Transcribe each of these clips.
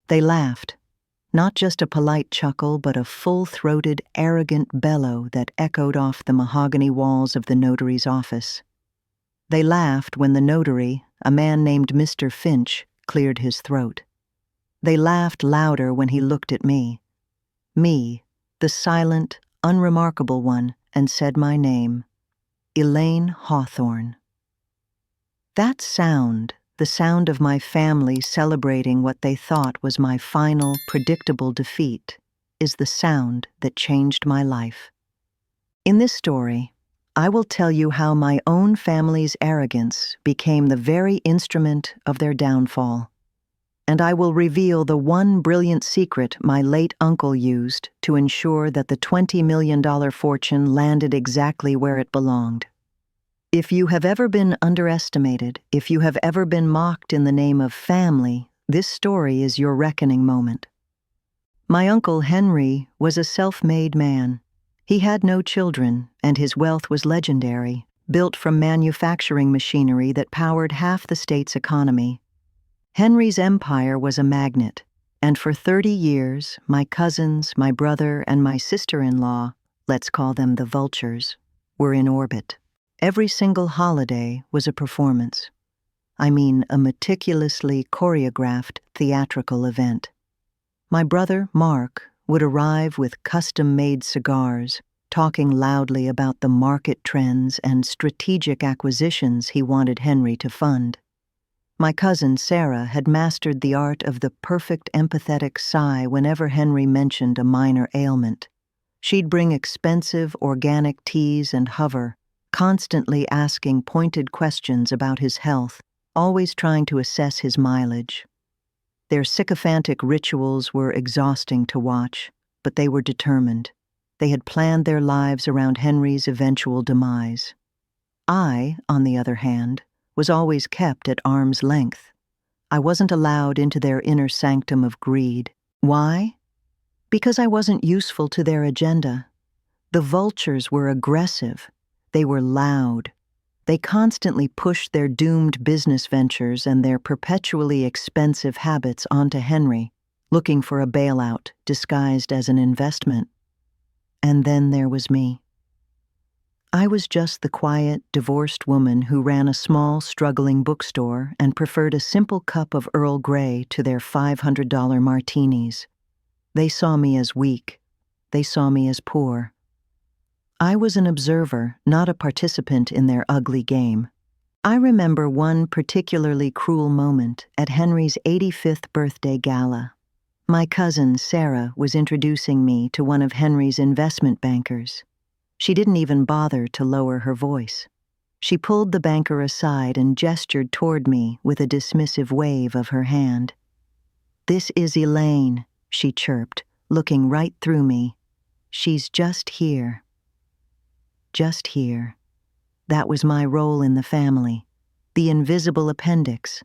They laughed, not just a polite chuckle, but a full-throated, arrogant bellow that echoed off the mahogany walls of the notary's office. They laughed when the notary, a man named Mr. Finch, cleared his throat. They laughed louder when he looked at me, the silent, unremarkable one, and said my name, Elaine Hawthorne. That sound, the sound of my family celebrating what they thought was my final, predictable defeat, is the sound that changed my life. In this story, I will tell you how my own family's arrogance became the very instrument of their downfall. And I will reveal the one brilliant secret my late uncle used to ensure that the $20 million fortune landed exactly where it belonged. If you have ever been underestimated, if you have ever been mocked in the name of family, this story is your reckoning moment. My uncle Henry was a self-made man. He had no children, and his wealth was legendary, built from manufacturing machinery that powered half the state's economy. Henry's empire was a magnet, and for 30 years, my cousins, my brother, and my sister-in-law, let's call them the vultures, were in orbit. Every single holiday was a performance. I mean, a meticulously choreographed theatrical event. My brother, Mark, would arrive with custom-made cigars, talking loudly about the market trends and strategic acquisitions he wanted Henry to fund. My cousin, Sarah, had mastered the art of the perfect empathetic sigh whenever Henry mentioned a minor ailment. She'd bring expensive organic teas and hover, constantly asking pointed questions about his health, always trying to assess his mileage. Their sycophantic rituals were exhausting to watch, but they were determined. They had planned their lives around Henry's eventual demise. I, on the other hand, was always kept at arm's length. I wasn't allowed into their inner sanctum of greed. Why? Because I wasn't useful to their agenda. The vultures were aggressive. They were loud. They constantly pushed their doomed business ventures and their perpetually expensive habits onto Henry, looking for a bailout disguised as an investment. And then there was me. I was just the quiet, divorced woman who ran a small, struggling bookstore and preferred a simple cup of Earl Grey to their $500 martinis. They saw me as weak. They saw me as poor. I was an observer, not a participant in their ugly game. I remember one particularly cruel moment at Henry's 85th birthday gala. My cousin, Sarah, was introducing me to one of Henry's investment bankers. She didn't even bother to lower her voice. She pulled the banker aside and gestured toward me with a dismissive wave of her hand. "This is Elaine," she chirped, looking right through me. "She's just here." Just here. That was my role in the family. The invisible appendix.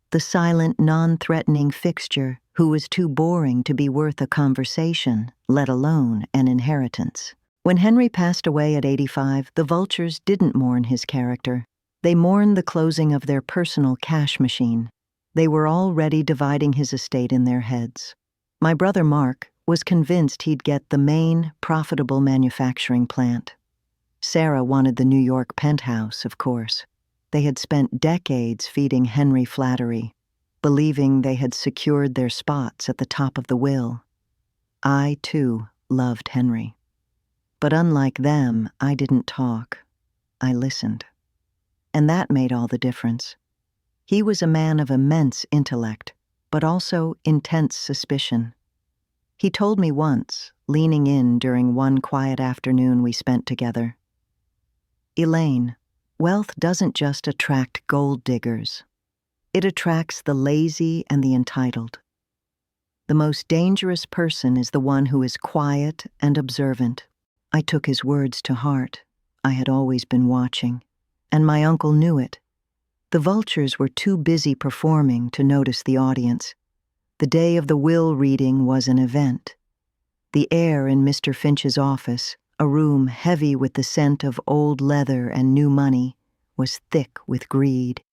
The silent, non-threatening fixture who was too boring to be worth a conversation, let alone an inheritance. When Henry passed away at 85, the vultures didn't mourn his character. They mourned the closing of their personal cash machine. They were already dividing his estate in their heads. My brother Mark was convinced he'd get the main, profitable manufacturing plant. Sarah wanted the New York penthouse, of course. They had spent decades feeding Henry flattery, believing they had secured their spots at the top of the will. I, too, loved Henry. But unlike them, I didn't talk. I listened. And that made all the difference. He was a man of immense intellect, but also intense suspicion. He told me once, leaning in during one quiet afternoon we spent together, "Elaine, wealth doesn't just attract gold diggers. It attracts the lazy and the entitled. The most dangerous person is the one who is quiet and observant." I took his words to heart. I had always been watching, and my uncle knew it. The vultures were too busy performing to notice the audience. The day of the will reading was an event. The air in Mr. Finch's office, a room heavy with the scent of old leather and new money, was thick with greed.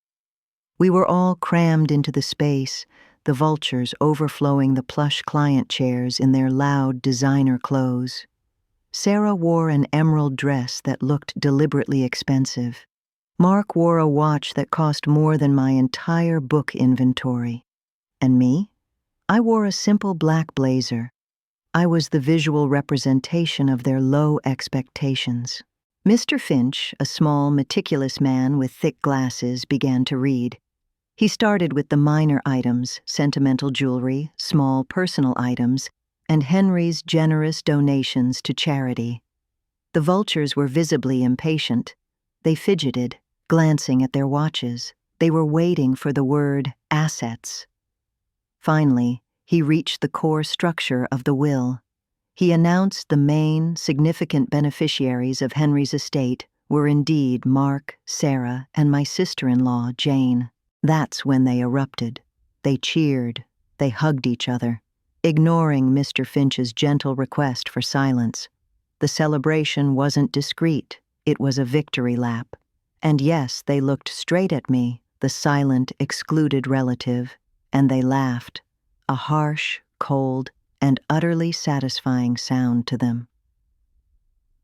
We were all crammed into the space, the vultures overflowing the plush client chairs in their loud designer clothes. Sarah wore an emerald dress that looked deliberately expensive. Mark wore a watch that cost more than my entire book inventory. And me? I wore a simple black blazer. I was the visual representation of their low expectations. Mr. Finch, a small, meticulous man with thick glasses, began to read. He started with the minor items, sentimental jewelry, small personal items, and Henry's generous donations to charity. The vultures were visibly impatient. They fidgeted, glancing at their watches. They were waiting for the word assets. Finally, he reached the core structure of the will. He announced the main, significant beneficiaries of Henry's estate were indeed Mark, Sarah, and my sister-in-law, Jane. That's when they erupted. They cheered. They hugged each other, ignoring Mr. Finch's gentle request for silence. The celebration wasn't discreet. It was a victory lap. And yes, they looked straight at me, the silent, excluded relative, and they laughed, a harsh, cold, and utterly satisfying sound to them.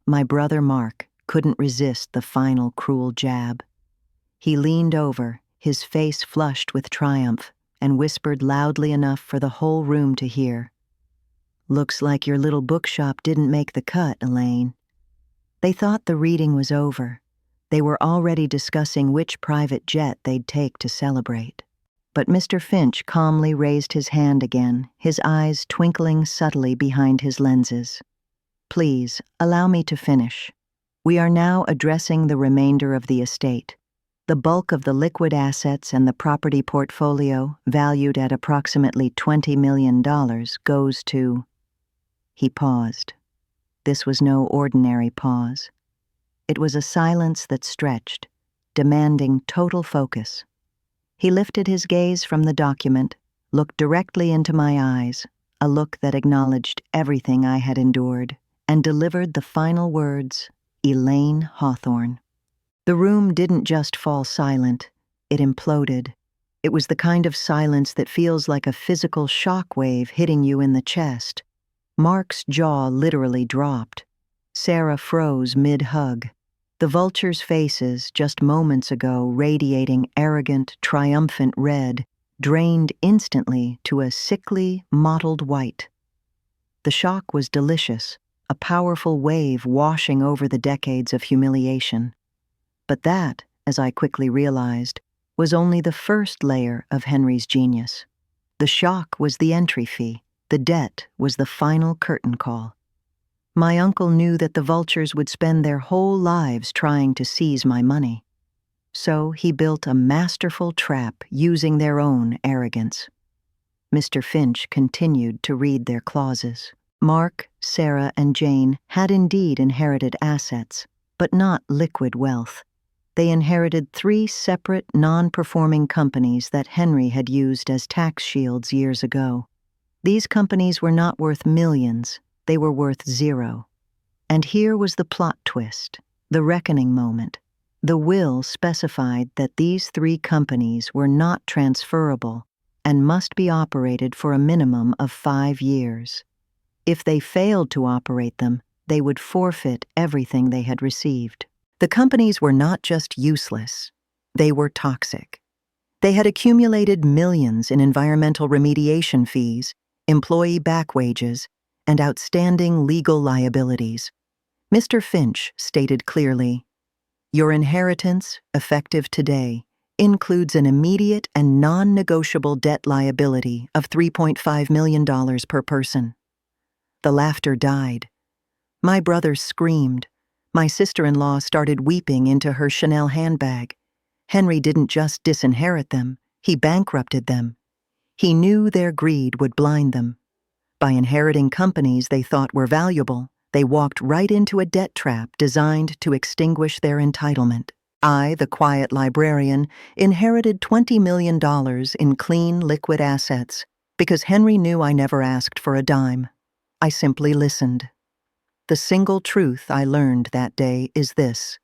My brother Mark couldn't resist the final cruel jab. He leaned over, his face flushed with triumph, and whispered loudly enough for the whole room to hear. "Looks like your little bookshop didn't make the cut, Elaine." They thought the reading was over. They were already discussing which private jet they'd take to celebrate. But Mr. Finch calmly raised his hand again, his eyes twinkling subtly behind his lenses. "Please, allow me to finish. We are now addressing the remainder of the estate. The bulk of the liquid assets and the property portfolio, valued at approximately $20 million, goes to—" He paused. This was no ordinary pause. It was a silence that stretched, demanding total focus. He lifted his gaze from the document, looked directly into my eyes, a look that acknowledged everything I had endured, and delivered the final words, "Elaine Hawthorne." The room didn't just fall silent, it imploded. It was the kind of silence that feels like a physical shock wave hitting you in the chest. Mark's jaw literally dropped. Sarah froze mid-hug. The vultures' faces, just moments ago radiating arrogant, triumphant red, drained instantly to a sickly, mottled white. The shock was delicious, a powerful wave washing over the decades of humiliation. But that, as I quickly realized, was only the first layer of Henry's genius. The shock was the entry fee. The debt was the final curtain call. My uncle knew that the vultures would spend their whole lives trying to seize my money. So he built a masterful trap using their own arrogance. Mr. Finch continued to read their clauses. Mark, Sarah, and Jane had indeed inherited assets, but not liquid wealth. They inherited 3 separate, non-performing companies that Henry had used as tax shields years ago. These companies were not worth millions, they were worth 0. And here was the plot twist, the reckoning moment. The will specified that these 3 companies were not transferable and must be operated for a minimum of 5 years. If they failed to operate them, they would forfeit everything they had received. The companies were not just useless, they were toxic. They had accumulated millions in environmental remediation fees, employee back wages, and outstanding legal liabilities. Mr. Finch stated clearly, "Your inheritance, effective today, includes an immediate and non-negotiable debt liability of $3.5 million per person." The laughter died. My brother screamed. My sister-in-law started weeping into her Chanel handbag. Henry didn't just disinherit them, he bankrupted them. He knew their greed would blind them. By inheriting companies they thought were valuable, they walked right into a debt trap designed to extinguish their entitlement. I, the quiet librarian, inherited $20 million in clean, liquid assets because Henry knew I never asked for a dime. I simply listened. The single truth I learned that day is this: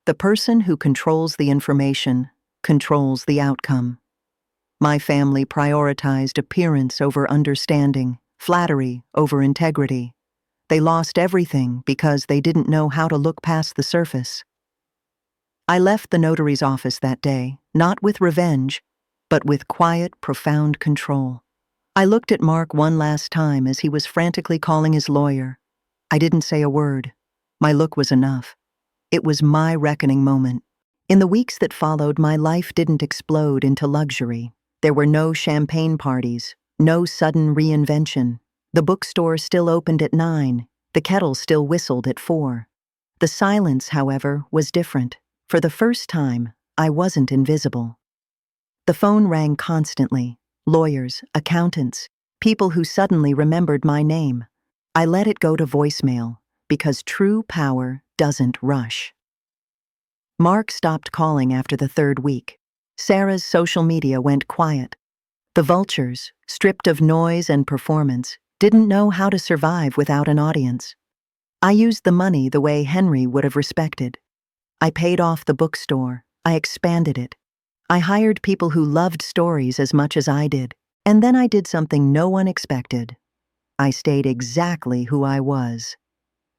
the person who controls the information controls the outcome. My family prioritized appearance over understanding, flattery over integrity. They lost everything because they didn't know how to look past the surface. I left the notary's office that day, not with revenge, but with quiet, profound control. I looked at Mark one last time as he was frantically calling his lawyer. I didn't say a word. My look was enough. It was my reckoning moment. In the weeks that followed, my life didn't explode into luxury. There were no champagne parties, no sudden reinvention. The bookstore still opened at 9. The kettle still whistled at 4. The silence, however, was different. For the first time, I wasn't invisible. The phone rang constantly. Lawyers, accountants, people who suddenly remembered my name. I let it go to voicemail, because true power doesn't rush. Mark stopped calling after the 3rd week. Sarah's social media went quiet. The vultures, stripped of noise and performance, didn't know how to survive without an audience. I used the money the way Henry would have respected. I paid off the bookstore. I expanded it. I hired people who loved stories as much as I did. And then I did something no one expected. I stayed exactly who I was.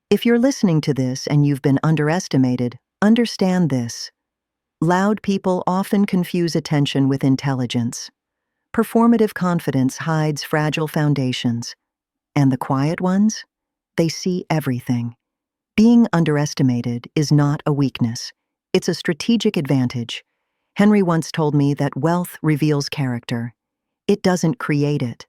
If you're listening to this and you've been underestimated, understand this. Loud people often confuse attention with intelligence. Performative confidence hides fragile foundations. And the quiet ones? They see everything. Being underestimated is not a weakness. It's a strategic advantage. Henry once told me that wealth reveals character. It doesn't create it.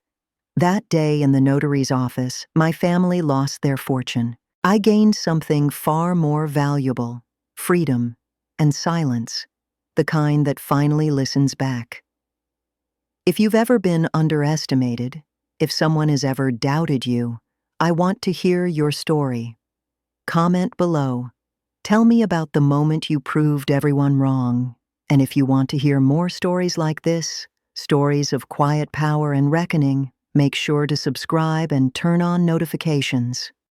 That day in the notary's office, my family lost their fortune. I gained something far more valuable: freedom and silence, the kind that finally listens back. If you've ever been underestimated, if someone has ever doubted you, I want to hear your story. Comment below. Tell me about the moment you proved everyone wrong. And if you want to hear more stories like this, stories of quiet power and reckoning, make sure to subscribe and turn on notifications.